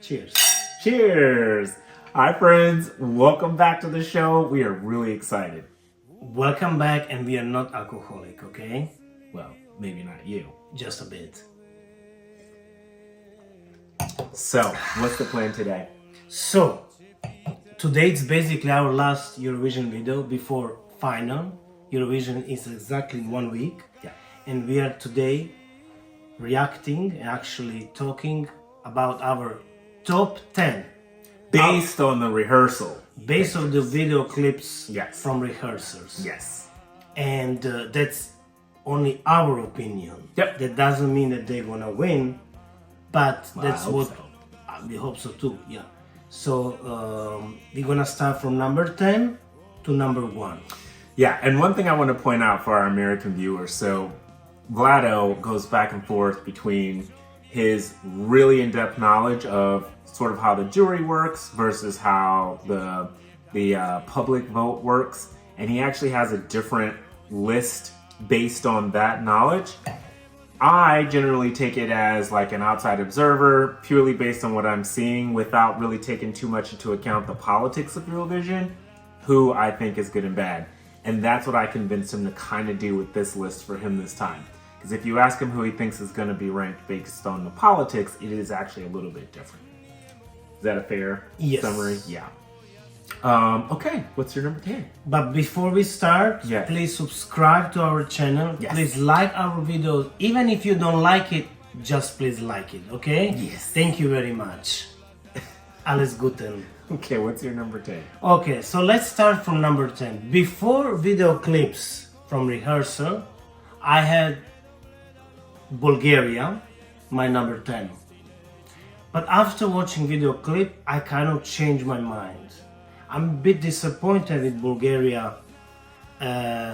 Cheers. Cheers! Hi friends, welcome back to the show. We are really excited. Welcome back, and we are not alcoholic, okay? Well, maybe not you. Just a bit. So, what's the plan today? So, today it's basically our last Eurovision video before final. Eurovision is exactly 1 week. Yeah. And we are today reacting and actually talking about our top 10 Based on the rehearsal. based on the video clips Yes. from rehearsals. Yes. And that's only our opinion. Yep. That doesn't mean that they're gonna win, but Well, I that's hope what so. we hope so too. Yeah. So we're gonna start from number 10 to number 1. Yeah, and one thing I want to point out for our American viewers, so Vlado goes back and forth between his really in-depth knowledge of sort of how the jury works versus how the public vote works, and he actually has a different list based on that knowledge. I generally take it as like an outside observer, purely based on what I'm seeing, without really taking too much into account the politics of Eurovision, who I think is good and bad. And that's what I convinced him to kind of do with this list for him this time. Because if you ask him who he thinks is going to be ranked based on the politics, it is actually a little bit different. Is that a fair Yes. summary? Yeah. Okay, what's your number 10? But before we start, Yes. please subscribe to our channel. Yes. Please like our videos. Even if you don't like it, just please like it, okay? Yes. Thank you very much. Alles Gute. Okay, what's your number 10? Okay, so let's start from number 10. Before video clips from rehearsal, I had Bulgaria, my number 10. But after watching video clip, I kind of changed my mind. I'm a bit disappointed with Bulgaria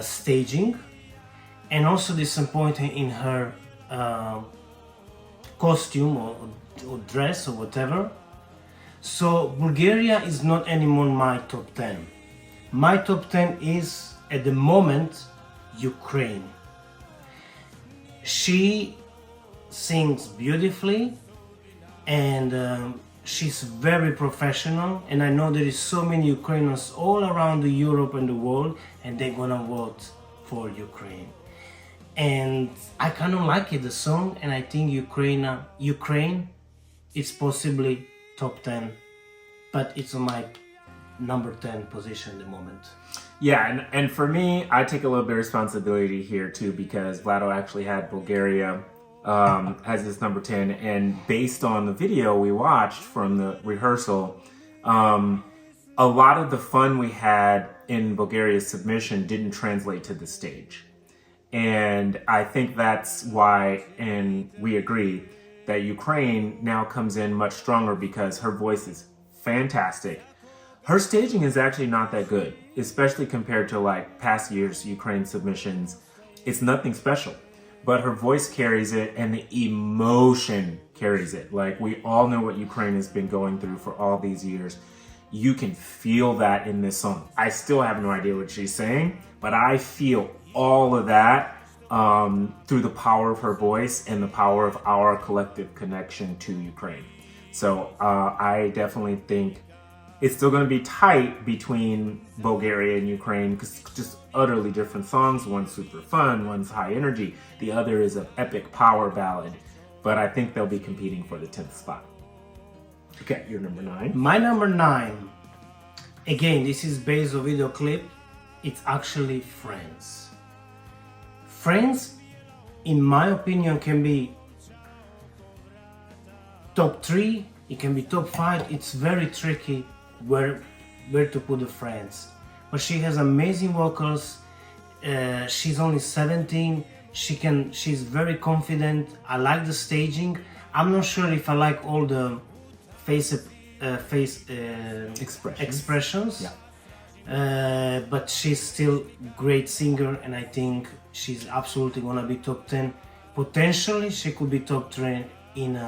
staging, and also disappointed in her costume or dress or whatever. So Bulgaria is not anymore my top 10. My top 10 is at the moment Ukraine. She sings beautifully, and she's very professional, and I know there is so many Ukrainians all around Europe and the world, and they're gonna vote for Ukraine. And I kind of like it, the song, and I think Ukraine is possibly top 10, but it's on my number 10 position at the moment. Yeah, and for me, I take a little bit of responsibility here too, because Vlado actually had Bulgaria as his number 10, and based on the video we watched from the rehearsal, a lot of the fun we had in Bulgaria's submission didn't translate to the stage. And I think that's why, and we agree, that Ukraine now comes in much stronger because her voice is fantastic. Her staging is actually not that good, especially compared to like past years' Ukraine submissions. It's nothing special, but her voice carries it and the emotion carries it. Like, we all know what Ukraine has been going through for all these years. You can feel that in this song. I still have no idea what she's saying, but I feel all of that through the power of her voice and the power of our collective connection to Ukraine. So I definitely think it's still going to be tight between Bulgaria and Ukraine, because just utterly different songs. One's super fun, one's high energy. The other is an epic power ballad. But I think they'll be competing for the 10th spot. Okay, you're number 9. My number 9, again, this is based on video clip. It's actually Friends. Friends, in my opinion, can be top 3, it can be top 5. It's very tricky where to put the Friends. But she has amazing vocals. She's only 17. She's very confident. I like the staging. I'm not sure if I like all the face expressions. Yeah. But she's still great singer, and I think she's absolutely gonna be top 10. Potentially, she could be top 10 in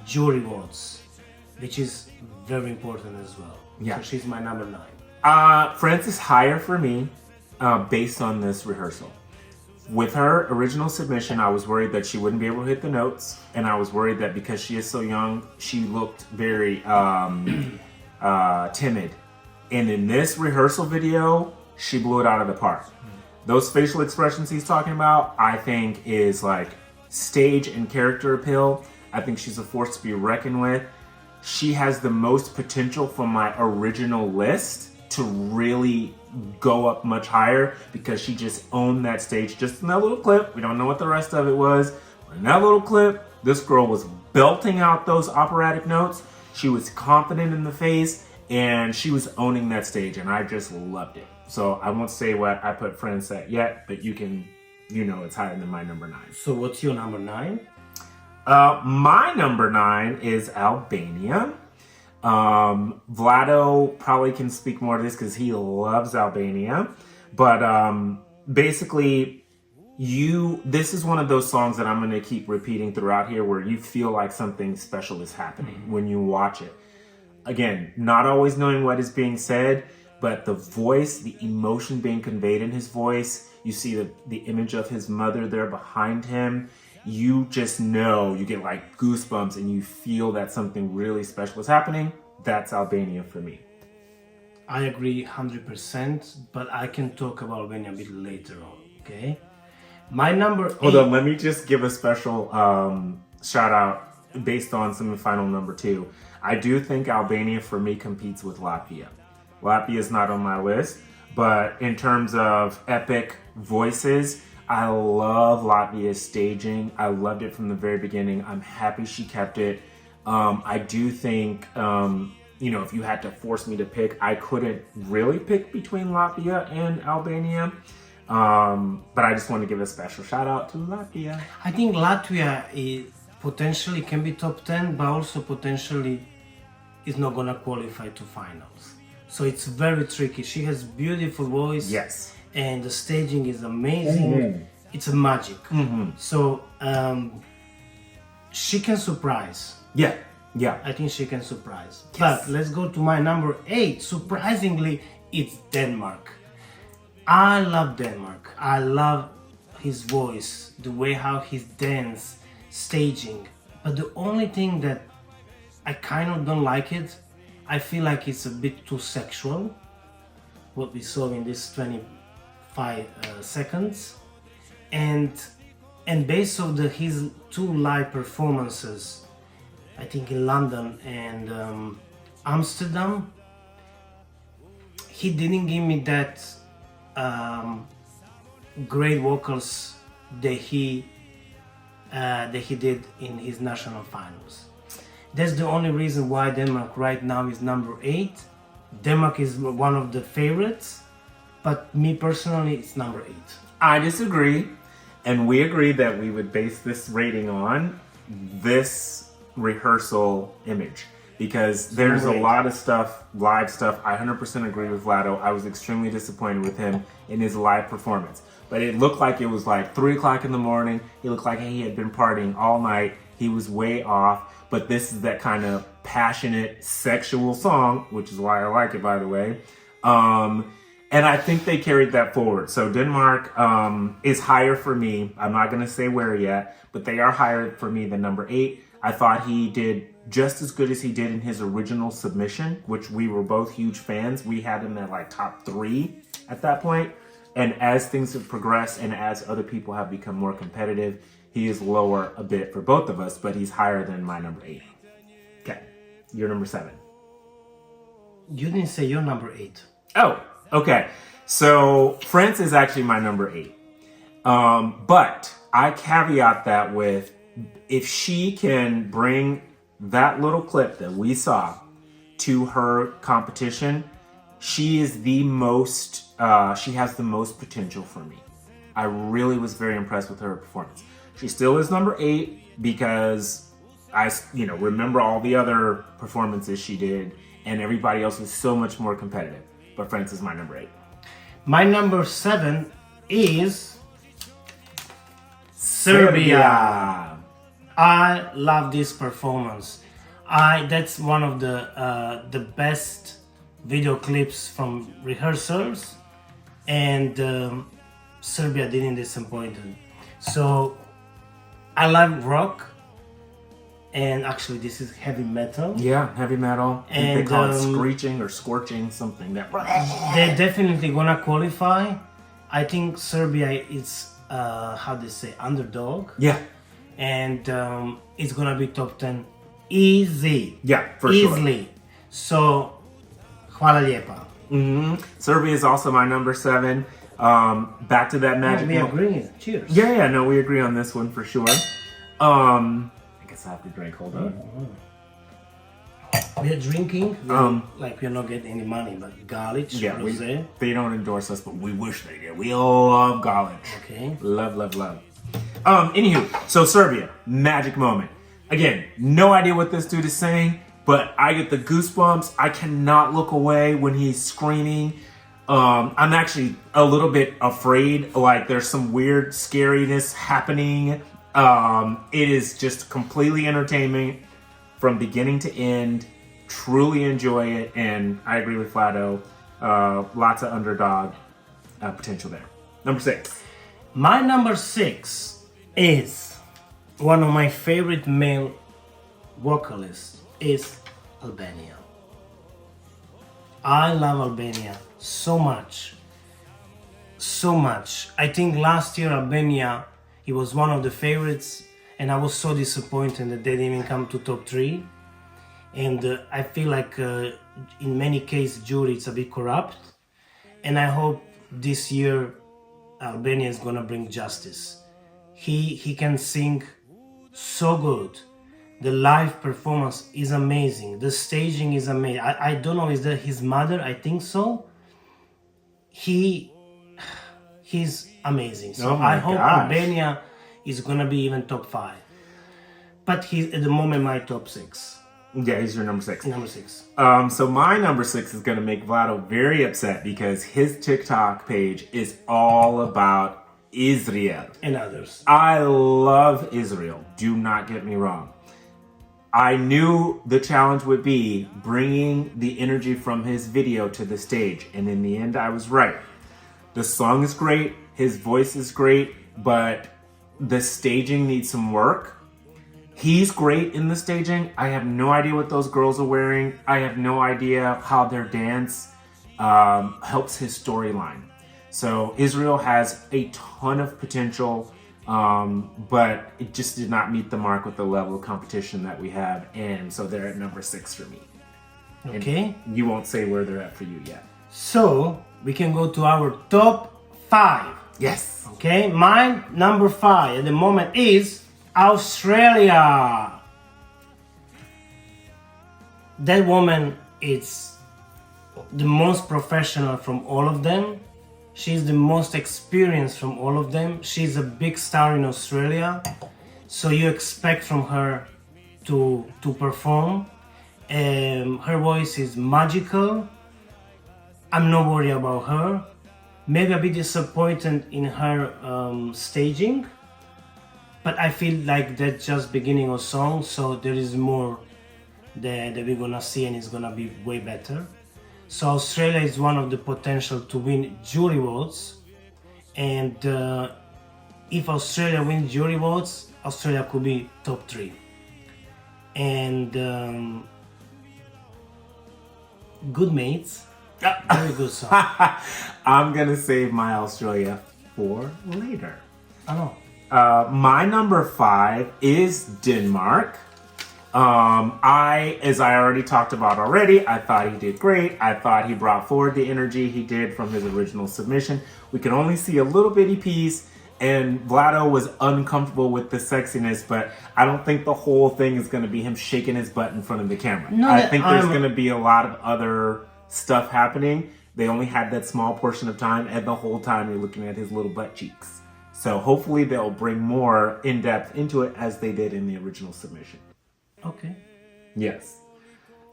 jury votes, which is very important as well. Yeah. So she's my number 9. France is higher for me based on this rehearsal. with her original submission, I was worried that she wouldn't be able to hit the notes, and I was worried that because she is so young, she looked very timid. And in this rehearsal video, she blew it out of the park. Those facial expressions he's talking about, I think is like stage and character appeal. I think she's a force to be reckoned with. She has the most potential from my original list to really go up much higher because she just owned that stage just in that little clip. We don't know what the rest of it was. But in that little clip, this girl was belting out those operatic notes. She was confident in the face and she was owning that stage, and I just loved it. So I won't say what I put France at yet, but you know it's higher than my number 9. So what's your number 9? My number 9 is Albania. Vlado probably can speak more to this because he loves Albania. But basically, this is one of those songs that I'm going to keep repeating throughout here where you feel like something special is happening when you watch it. Again, not always knowing what is being said, but the voice, the emotion being conveyed in his voice. You see the image of his mother there behind him. You just know, you get like goosebumps and you feel that something really special is happening. That's Albania for me. I agree 100%, but I can talk about Albania a bit later on, okay? My number 8... Hold on, let me just give a special shout out based on semifinal number 2. I do think Albania for me competes with Latvia. Latvia is not on my list, but in terms of epic voices, I love Latvia's staging. I loved it from the very beginning. I'm happy she kept it. I do think, if you had to force me to pick, I couldn't really pick between Latvia and Albania. But I just want to give a special shout out to Latvia. I think Latvia potentially can be top 10, but also potentially is not going to qualify to finals. So it's very tricky. She has beautiful voice. Yes. And the staging is amazing. Mm-hmm. It's a magic. Mm-hmm. So she can surprise. Yeah. I think she can surprise. Yes. But let's go to my number 8. Surprisingly, it's Denmark. I love Denmark. I love his voice, the way how he dance, staging. But the only thing that I kind of don't like it, I feel like it's a bit too sexual. What we saw in this 25 seconds, and based on his 2 live performances, I think in London and Amsterdam, he didn't give me that great vocals that he did in his national finals. That's the only reason why Denmark right now is number 8. Denmark is one of the favorites, but me personally, it's number 8. I disagree, and we agreed that we would base this rating on this rehearsal image because there's a lot of stuff, live stuff. I 100% agree with Vlado. I was extremely disappointed with him in his live performance, but it looked like it was like 3 o'clock in the morning. He looked like he had been partying all night. He was way off. But this is that kind of passionate, sexual song, which is why I like it, by the way. And I think they carried that forward. So Denmark is higher for me. I'm not going to say where yet, but they are higher for me than number 8. I thought he did just as good as he did in his original submission, which we were both huge fans. We had him at like top 3 at that point. And as things have progressed and as other people have become more competitive, he is lower a bit for both of us, but he's higher than my number 8. Okay, you're number 7. You didn't say your number 8. Oh, okay. So France is actually my number 8. But I caveat that with, if she can bring that little clip that we saw to her competition, she is the most, she has the most potential for me. I really was very impressed with her performance. She still is number 8 because I, remember all the other performances she did, and everybody else was so much more competitive. But France is my number 8. My number 7 is Serbia. I love this performance. That's one of the best video clips from rehearsals, and Serbia didn't disappoint. So I love rock, and actually this is heavy metal. Yeah, heavy metal. And, they call it screeching or scorching, something that. They're definitely gonna qualify. I think Serbia is how they say, underdog. Yeah. And it's gonna be top 10 easy. Yeah, for easily. sure. So, hvala lijepa. Serbia is also my number 7. Back to that magic. We agree. Cheers. Yeah, no, we agree on this one for sure. I guess I have to drink. Hold on. We are drinking. Like we're not getting any money, but Galic, rosé. They don't endorse us, but we wish they did. We all love Galic. Okay. Love. Anywho, so Serbia, magic moment. Again, no idea what this dude is saying, but I get the goosebumps. I cannot look away when he's screaming. I'm actually a little bit afraid. Like there's some weird scariness happening. It is just completely entertaining from beginning to end. Truly enjoy it, and I agree with Vlado. Lots of underdog potential there. Number 6. My number 6 is one of my favorite male vocalists is Albania. I love Albania so much. I think last year Albania, he was one of the favorites, and I was so disappointed that they didn't even come to top 3. And I feel like in many cases jury is a bit corrupt, and I hope this year Albania is gonna bring justice. He can sing so good. The live performance is amazing. The staging is amazing. I don't know, is that his mother? I think so. He's amazing. So I hope Albania is gonna be even top 5. But he's at the moment my top 6. Yeah, he's your number 6. Number 6. So my number 6 is going to make Vlado very upset because his TikTok page is all about Israel. And others. I love Israel. Do not get me wrong. I knew the challenge would be bringing the energy from his video to the stage. And in the end, I was right. The song is great. His voice is great. But the staging needs some work. He's great in the staging. I have no idea what those girls are wearing. I have no idea how their dance helps his storyline. So Israel has a ton of potential, but it just did not meet the mark with the level of competition that we have. And so they're at number 6 for me. Okay. And you won't say where they're at for you yet. So we can go to our top 5. Yes. Okay. My number 5 at the moment is Australia. That woman is the most professional from all of them. She's the most experienced from all of them. She's a big star in Australia, so you expect from her to perform. Her voice is magical. I'm not worried about her. Maybe a bit disappointed in her staging, but I feel like that's just beginning of song, so there is more that we're gonna see, and it's gonna be way better. So Australia is one of the potential to win jury votes, and if Australia wins jury votes, Australia could be top 3. And Good Mates, very good song. I'm gonna save my Australia for later. Oh. My number 5 is Denmark. As I already talked about already, I thought he did great. I thought he brought forward the energy he did from his original submission. We could only see a little bitty piece, and Vlado was uncomfortable with the sexiness, but I don't think the whole thing is going to be him shaking his butt in front of the camera. No, I think there's going to be a lot of other stuff happening. They only had that small portion of time, and the whole time you're looking at his little butt cheeks. So hopefully they'll bring more in-depth into it as they did in the original submission. Okay. Yes.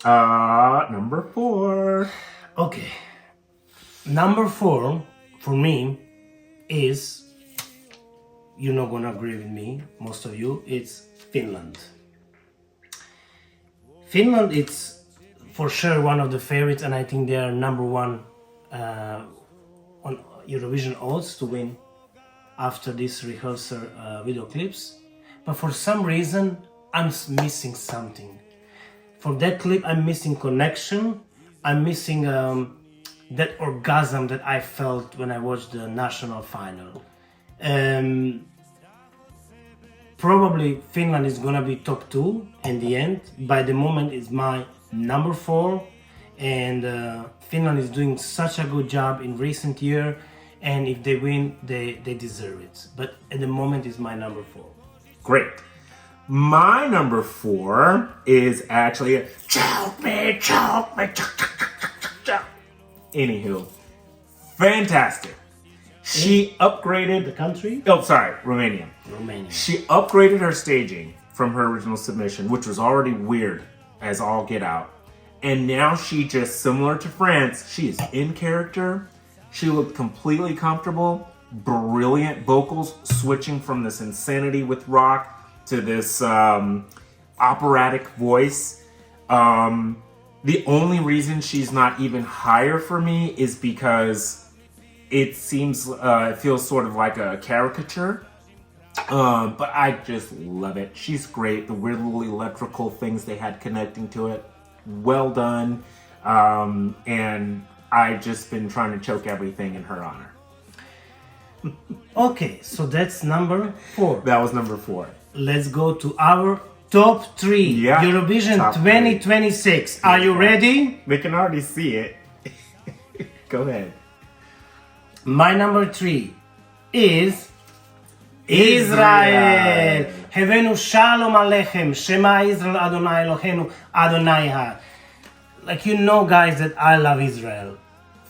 Number 4. Okay. Number 4 for me is, you're not gonna agree with me, most of you, it's Finland. Finland, it's for sure one of the favorites, and I think they are number 1 on Eurovision odds to win after this rehearsal video clips. But for some reason, I'm missing something. For that clip, I'm missing connection. I'm missing that orgasm that I felt when I watched the national final. Probably Finland is gonna be top 2 in the end. By the moment, it's my number 4, and Finland is doing such a good job in recent year. And if they win, they deserve it. But at the moment, it's my number 4. Great. My number 4 is actually choke me. Anywho, fantastic. She upgraded The country? Oh, sorry, Romania. Romania. She upgraded her staging from her original submission, which was already weird as all get out. And now she just, similar to France, she is in character. She looked completely comfortable. Brilliant vocals, switching from this insanity with rock to this operatic voice. The only reason she's not even higher for me is because it feels sort of like a caricature. But I just love it. She's great. The weird little electrical things they had connecting to it. Well done. And I've just been trying to choke everything in her honor. Okay, so that's number 4. That was number 4. Let's go to our top 3. Yeah, Eurovision top 2026. Are you ready? They can already see it. Go ahead. My number 3 is Israel. Hevenu shalom alechem. Shema Israel Adonai Eloheinu Adonai Echad. Like, you know, guys, that I love Israel.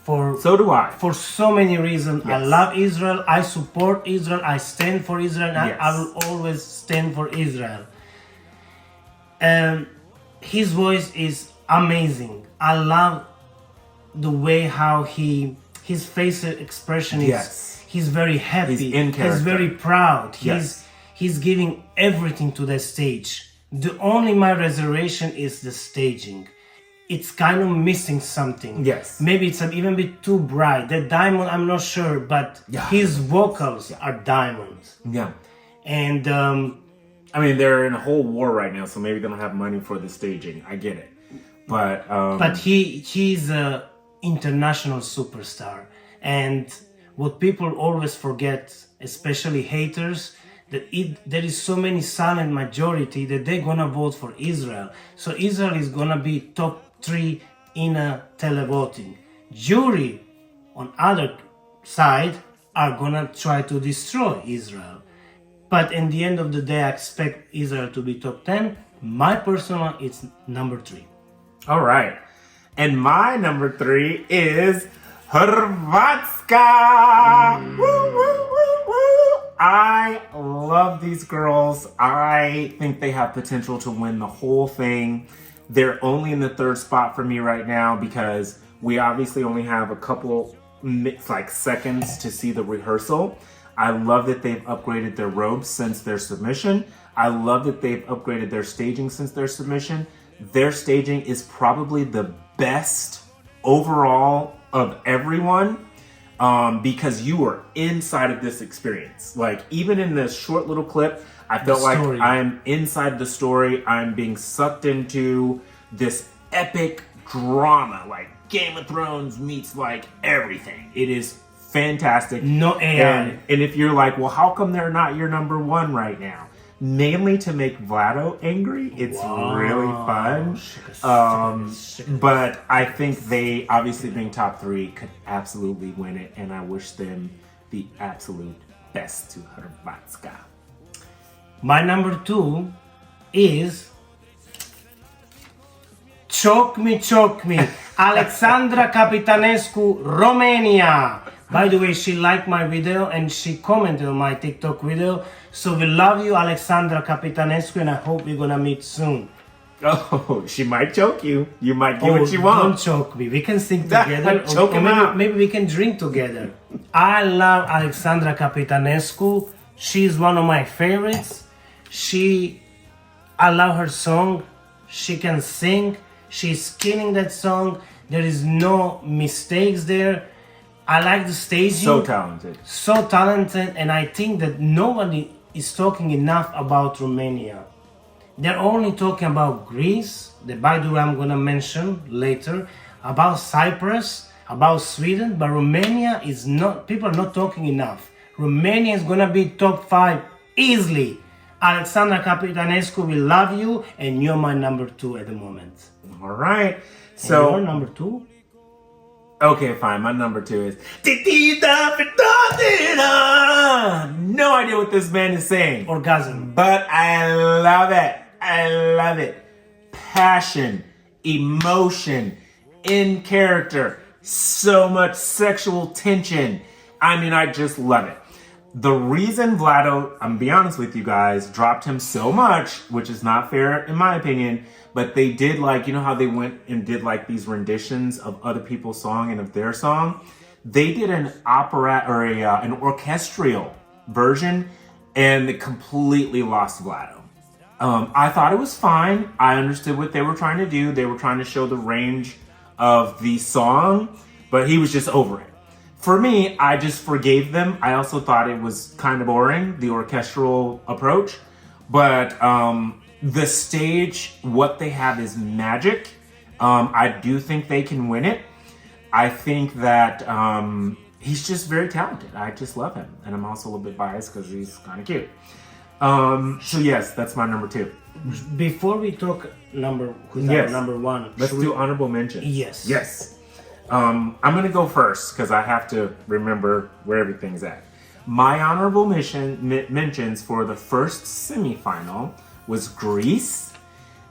So do I. For so many reasons. Yes. I love Israel. I support Israel. I stand for Israel. And Yes. I will always stand for Israel. His voice is amazing. I love the way how his facial expression is. Yes. He's very happy. He's in character. He's very proud. Yes. He's giving everything to the stage. The only my reservation is the staging. It's kind of missing something. Yes. Maybe it's even a bit too bright. The diamond, I'm not sure, but Yeah. his vocals are diamonds. Yeah. And I mean, they're in a whole war right now, so maybe they don't have money for the staging. I get it. But he's a international superstar. And what people always forget, especially haters, that there is so many silent majority that they're gonna vote for Israel. So Israel is gonna be top 3 in a televoting. Jury on other side are gonna try to destroy Israel. But in the end of the day, I expect Israel to be top 10. My personal, it's number 3. All right. And my number 3 is Hrvatska. Woo, woo, woo, woo. I love these girls. I think they have potential to win the whole thing. They're only in the 3rd spot for me right now because we obviously only have a couple seconds to see the rehearsal. I love that they've upgraded their robes since their submission. I love that they've upgraded their staging since their submission. Their staging is probably the best overall of everyone because you were inside of this experience. Like, even in this short little clip, I felt like I'm inside the story. I'm being sucked into this epic drama, like Game of Thrones meets like everything. It is fantastic. No AI. And if you're like, well, how come they're not your number 1 right now? Mainly to make Vlado angry. It's really fun. But I think they, obviously being top 3, could absolutely win it. And I wish them the absolute best to Hrvatska. My number 2 is Choke Me, Alexandra Capitanescu, Romania. By the way, she liked my video and she commented on my TikTok video. So we love you, Alexandra Capitanescu, and I hope we're gonna meet soon. Oh, she might choke you. You might get what you want. Don't choke me. We can sing together. Choke him out. Maybe we can drink together. I love Alexandra Capitanescu. She's one of my favorites. I love her song. She can sing. She's killing that song. There is no mistakes there. I like the staging. So talented. So talented, and I think that nobody is talking enough about Romania. They're only talking about Greece, that by the way I'm gonna mention later, about Cyprus, about Sweden, but Romania is not, people are not talking enough. Romania is gonna be top 5 easily. Alexandra Capitanescu, we love you, and you're my number 2 at the moment. All right. And So you're number 2? okay, fine. My number 2 is no idea what this man is saying. Orgasm. But I love it. I love it. Passion, emotion, in character, so much sexual tension. I mean, I just love it. The reason Vlado, I'm gonna be honest with you guys, dropped him so much, which is not fair in my opinion, but they did like, you know how they went and did like these renditions of other people's song and of their song? They did an opera or an orchestral version, and it completely lost Vlado. I thought it was fine. I understood what they were trying to do. They were trying to show the range of the song, but he was just over it. For me, I just forgave them. I also thought it was kind of boring, the orchestral approach, but the stage, what they have is magic. I do think they can win it. I think that he's just very talented. I just love him. And I'm also a little bit biased because he's kind of cute. So yes, that's my number 2. Before we talk who's Yes. our number 1, Let's do honorable mentions. Yes. Yes. I'm going to go first because I have to remember where everything's at. My honorable mentions for the first semifinal was Greece.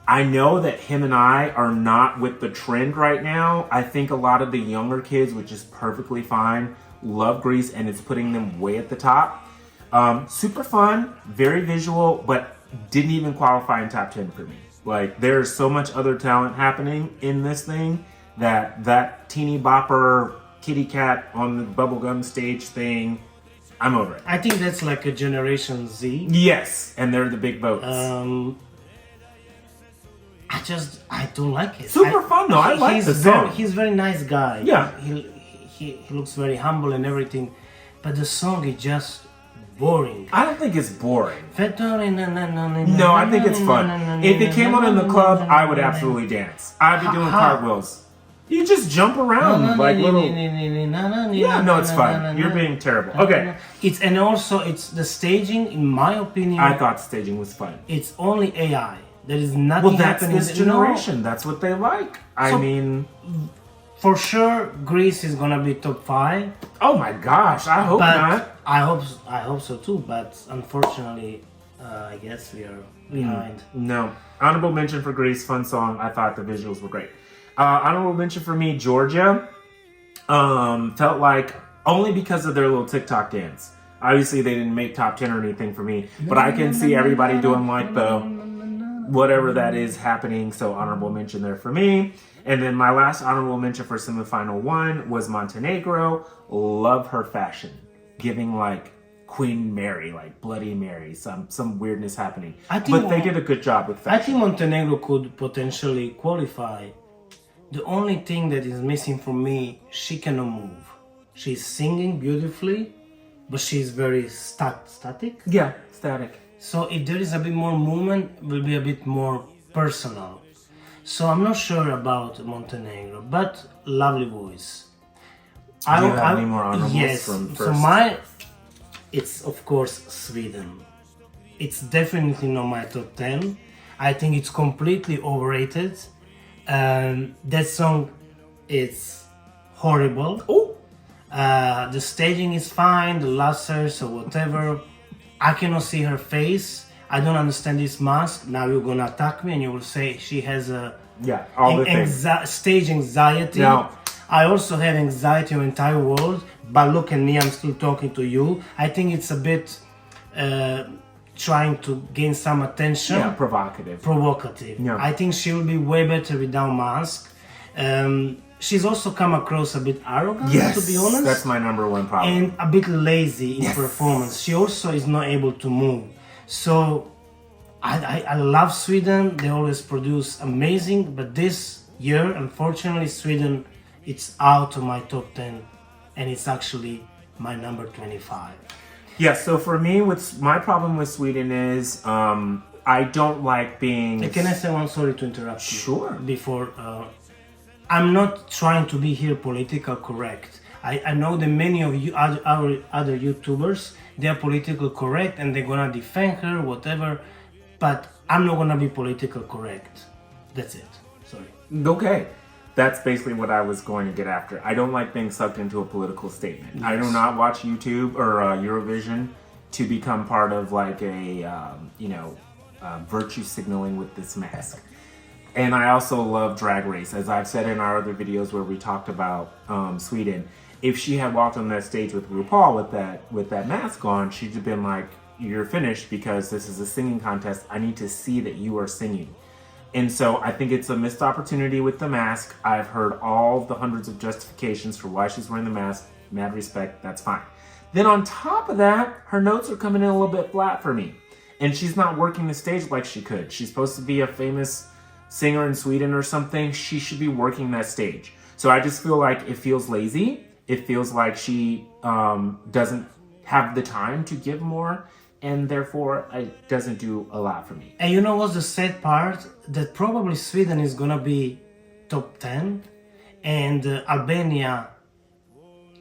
I know that him and I are not with the trend right now. I think a lot of the younger kids, which is perfectly fine, love Greece, and it's putting them way at the top. Super fun, very visual, but didn't even qualify in top 10 for me. Like, there's so much other talent happening in this thing that teeny bopper kitty cat on the bubblegum stage thing, I'm over it. I think that's like a Generation Z. Yes, and they're the big votes. I don't like it. Super fun though. I like the song. He's a very nice guy. Yeah. He looks very humble and everything, but the song is just boring. I don't think it's boring. No, No, I think it's fun. If it came on in the club, I would absolutely dance. I'd be doing cartwheels. You just jump around like little. Yeah, no, it's fine. You're being terrible. Okay. It's the staging. In my opinion, I thought staging was fun. it's only AI. There is nothing Well, that's happening. this generation. That's what they like. I mean, For sure, Greece is gonna be top 5. oh my gosh, I hope But not. I hope so too. But unfortunately, I guess we are behind. No. Honorable mention for Greece, fun song. I thought the visuals were great. Honorable mention for me, Georgia. Felt like only because of their little TikTok dance. Obviously, they didn't make top 10 or anything for me, but I can see everybody doing like the whatever that is happening. So honorable mention there for me. And then my last honorable mention for semifinal 1 was Montenegro. Love her fashion, giving like Queen Mary, like Bloody Mary, some weirdness happening. But they did a good job with fashion. I think Montenegro could potentially qualify. The only thing that is missing for me, she cannot move. She's singing beautifully, but she's very static. Yeah, static. So if there is a bit more movement, it will be a bit more personal. So I'm not sure about Montenegro, but lovely voice. Do you have any more honorables from first? So it's of course Sweden. It's definitely not my top 10. I think it's completely overrated. That song is horrible. Oh, the staging is fine, the lasers or whatever. I cannot see her face. I don't understand this mask. Now you're gonna attack me and you will say she has all the things. Stage anxiety. No. I also have anxiety in the entire world, but look at me, I'm still talking to you. I think it's a bit trying to gain some attention. Yeah, provocative. Yeah. I think she will be way better without mask. She's also come across a bit arrogant, to be honest. That's my number 1 problem. And a bit lazy in performance. She also is not able to move. So I love Sweden. They always produce amazing, but this year, unfortunately, Sweden, it's out of my top 10 and it's actually my number 25. Yeah, so for me, my problem with Sweden is I don't like being... Can I say one? Sorry to interrupt you. Sure. Before, I'm not trying to be here political correct. I know that many of you other YouTubers, they are political correct and they're gonna defend her, whatever, but I'm not gonna be political correct. That's it. Sorry. Okay. That's basically what I was going to get after. I don't like being sucked into a political statement. Yes. I do not watch YouTube or Eurovision to become part of like a, virtue signaling with this mask. And I also love Drag Race. As I've said in our other videos where we talked about Sweden, if she had walked on that stage with RuPaul with that mask on, she'd have been like, you're finished because this is a singing contest. I need to see that you are singing. And so I think it's a missed opportunity with the mask. I've heard all the hundreds of justifications for why she's wearing the mask. Mad respect, that's fine. Then on top of that, her notes are coming in a little bit flat for me. And she's not working the stage like she could. She's supposed to be a famous singer in Sweden or something. She should be working that stage. So I just feel like it feels lazy. It feels like she doesn't have the time to give more. And therefore, it doesn't do a lot for me. And you know what's the sad part? That probably Sweden is gonna be top 10, and Albania,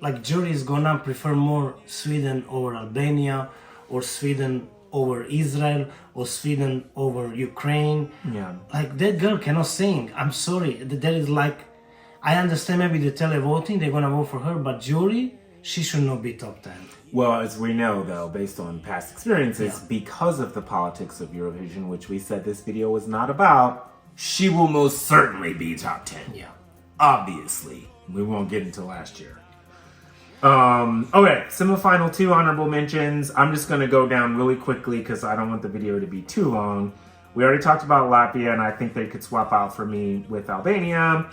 like jury is gonna prefer more Sweden over Albania, or Sweden over Israel, or Sweden over Ukraine. Yeah. Like that girl cannot sing. I'm sorry. That is like, I understand maybe the televoting, they're gonna vote for her, but jury, she should not be top 10. Well, as we know, though, based on past experiences, because of the politics of Eurovision, which we said this video was not about, she will most certainly be top 10. Yeah. Obviously. We won't get into last year. Okay, semifinal 2 honorable mentions. I'm just going to go down really quickly because I don't want the video to be too long. We already talked about Latvia, and I think they could swap out for me with Albania.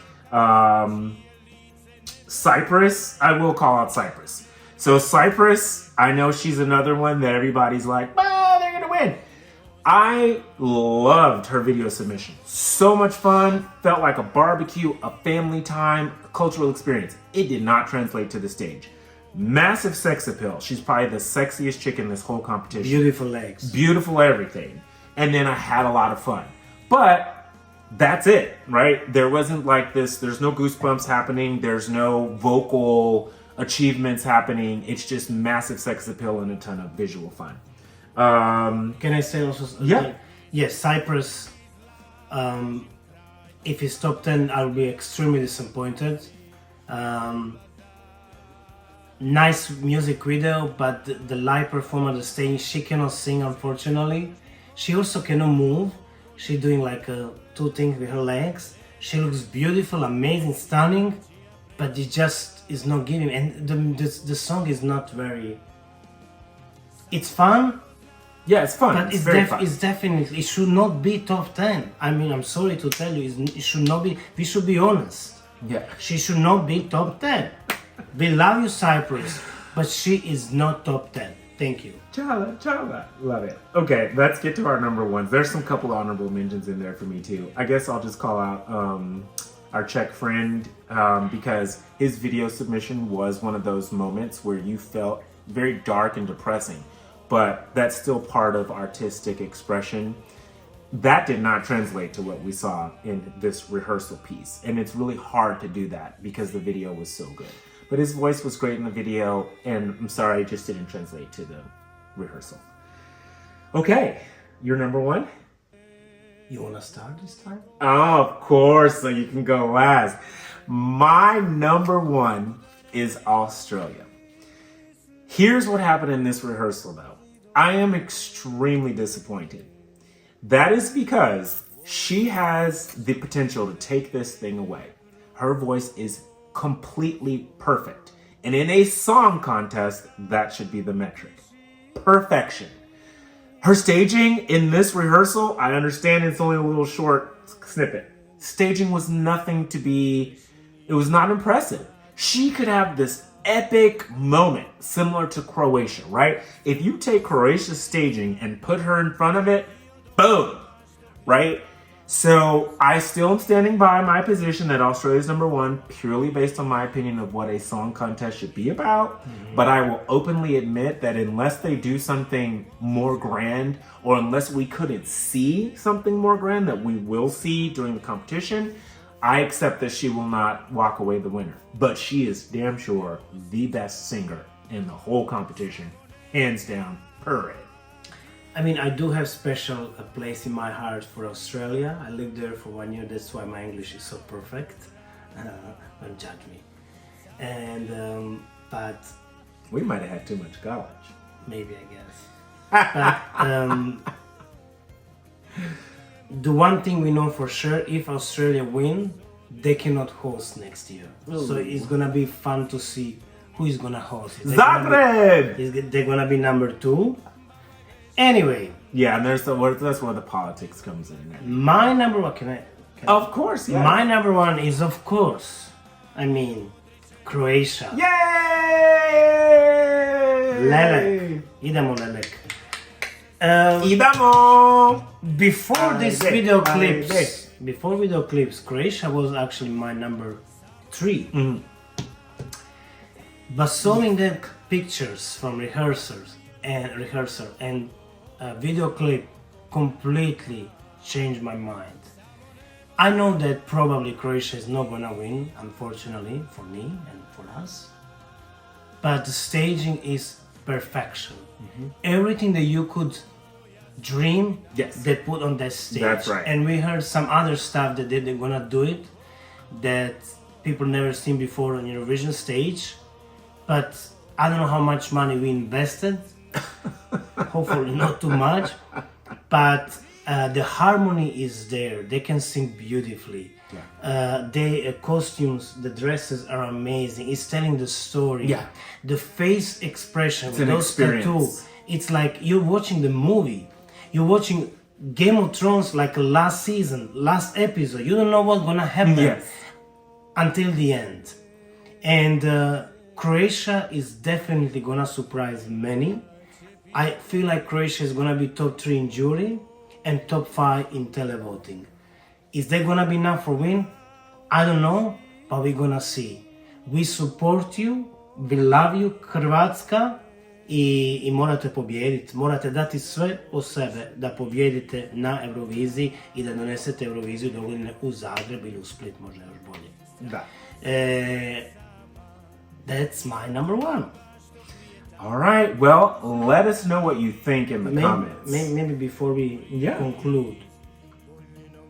Cyprus, I will call out Cyprus. So Cyprus, I know she's another one that everybody's like, oh, they're gonna win. I loved her video submission. So much fun, felt like a barbecue, a family time, a cultural experience. It did not translate to the stage. Massive sex appeal. She's probably the sexiest chick in this whole competition. Beautiful legs. Beautiful everything. And then I had a lot of fun. But that's it, right? There wasn't like this, there's no goosebumps happening, there's no vocal achievements happening. It's just massive sex appeal and a ton of visual fun. Can I say also? Yeah. Yes, Cyprus. If it's top 10, I'll be extremely disappointed. Nice music video, but the live performance, the stage, she cannot sing, unfortunately. She also cannot move. She's doing like two things with her legs. She looks beautiful, amazing, stunning, but it just is not giving. And the song is not very. It's fun. Yeah, it's fun. But it's very fun. It's definitely, it should not be top 10. I mean, I'm sorry to tell you, it should not be. We should be honest. Yeah. She should not be top 10. We love you, Cyprus, but she is not top 10. Thank you. Chala. Love it. Okay, let's get to our number ones. There's some couple honorable mentions in there for me too. I guess I'll just call out our Czech friend because his video submission was one of those moments where you felt very dark and depressing, but that's still part of artistic expression. That did not translate to what we saw in this rehearsal piece, and it's really hard to do that because the video was so good. But his voice was great in the video, and I'm sorry, it just didn't translate to the rehearsal. Okay, your number one? You wanna start this time? Oh, of course, so you can go last. My number one is Australia. Here's what happened in this rehearsal, though. I am extremely disappointed. That is because she has the potential to take this thing away. Her voice is completely perfect. And in a song contest, that should be the metric. Perfection. Her staging in this rehearsal, I understand it's only a little short snippet. Staging was nothing to be, it was not impressive. She could have this epic moment similar to Croatia, right? If you take Croatia's staging and put her in front of it, boom, right? So I still am standing by my position that Australia is number one, purely based on my opinion of what a song contest should be about. But I will openly admit that unless they do something more grand, or unless we couldn't see something more grand that we will see during the competition, I accept that she will not walk away the winner. But she is damn sure the best singer in the whole competition, hands down, period. I mean, I do have special a place in my heart for Australia. I lived there for 1 year. That's why my English is so perfect. Don't judge me. And but We might have had too much college. maybe I guess. But the one thing we know for sure, if Australia win, they cannot host next year. So it's gonna be fun to see who is gonna host. Zagreb! They're gonna be number 2. Anyway, Yeah, and that's where the politics comes in. my number one, can I? Of course, yeah. My number one is, of course, I mean, Croatia. Yay! Lelek. Idemo Lelek. Idemo! Before video clips, Croatia was actually my number 3. But showing the pictures from rehearsal and video clip completely changed my mind. I know that probably Croatia is not gonna win, unfortunately, for me and for us. But the staging is perfection. Everything that you could dream, Yes. they put on that stage. That's right. And we heard some other stuff that they're gonna do it that people never seen before on Eurovision stage. But I don't know how much money we invested. Hopefully not too much. But the harmony is there. They can sing beautifully. The costumes, the dresses are amazing. It's telling the story. Yeah. The face expression with an those experience. tattoos. It's like you're watching the movie. You're watching Game of Thrones like last season, last episode. You don't know what's gonna happen Yes. until the end. And Croatia is definitely gonna surprise many. I feel like Croatia is gonna be top 3 in jury and top 5 in televoting. Is that gonna be enough for win? I don't know, but we're gonna see. We support you, we love you, Hrvatska, i morate pobijediti. Morate dati sve od sebe da pobijedite na Euroviziji i da donesete Euroviziju dovoljne u Zagreb ili u Split, možda još bolje. Da. That's my number 1. All right. Well, let us know what you think in the comments. Maybe before we conclude,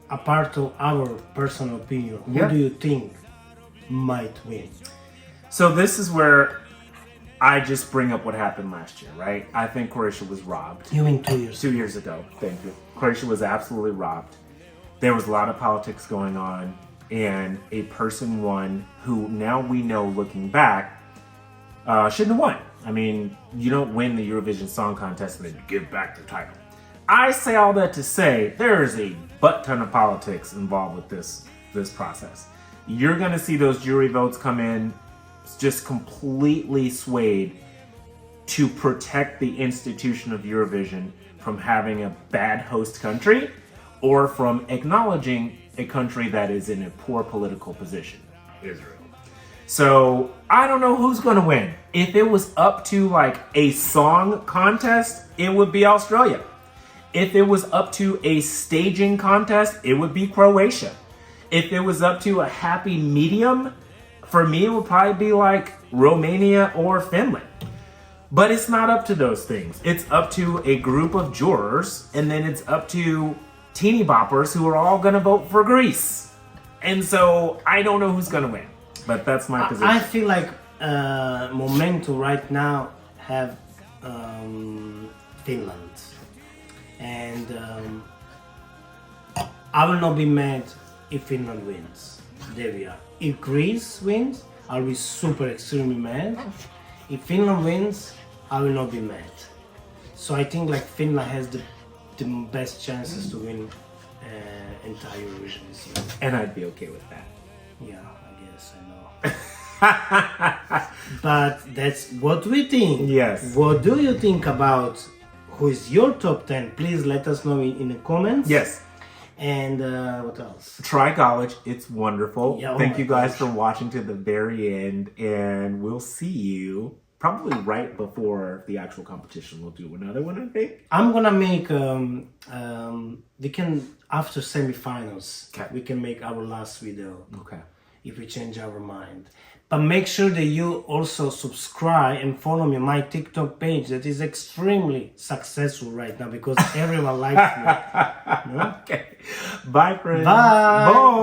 a part of our personal opinion, who do you think might win? So this is where I just bring up what happened last year, right? I think Croatia was robbed. You mean 2 years? 2 years ago, thank you. Croatia was absolutely robbed. There was a lot of politics going on, and a person won who now we know, looking back, shouldn't have won. I mean, you don't win the Eurovision Song Contest and then give back the title. I say all that to say there is a butt ton of politics involved with this process. You're going to see those jury votes come in just completely swayed to protect the institution of Eurovision from having a bad host country or from acknowledging a country that is in a poor political position, Israel. So I don't know who's going to win. If it was up to like a song contest, it would be Australia. If it was up to a staging contest, it would be Croatia. If it was up to a happy medium, for me, it would probably be like Romania or Finland. But it's not up to those things. It's up to a group of jurors, and then it's up to teeny boppers who are all going to vote for Greece. And so I don't know who's going to win. But that's my position. I feel like momentum right now have Finland. And I will not be mad if Finland wins. There we are. If Greece wins, I'll be super extremely mad. If Finland wins, I will not be mad. So I think like Finland has the best chances to win entire Eurovision this year. And I'd be okay with that. Yeah, I guess I know. But that's what we think. Yes. What do you think about who is your top 10? Please let us know in the comments. Yes. And what else? Try college. It's wonderful. Yeah, oh Thank my you guys gosh. for watching to the very end. And we'll see you probably right before the actual competition. We'll do another one, I think. I'm gonna make they can after semifinals. Okay. We can make our last video Okay. if we change our mind. But make sure that you also subscribe and follow me on my TikTok page that is extremely successful right now because everyone likes me. Okay. Bye, friends. Bye. Bye.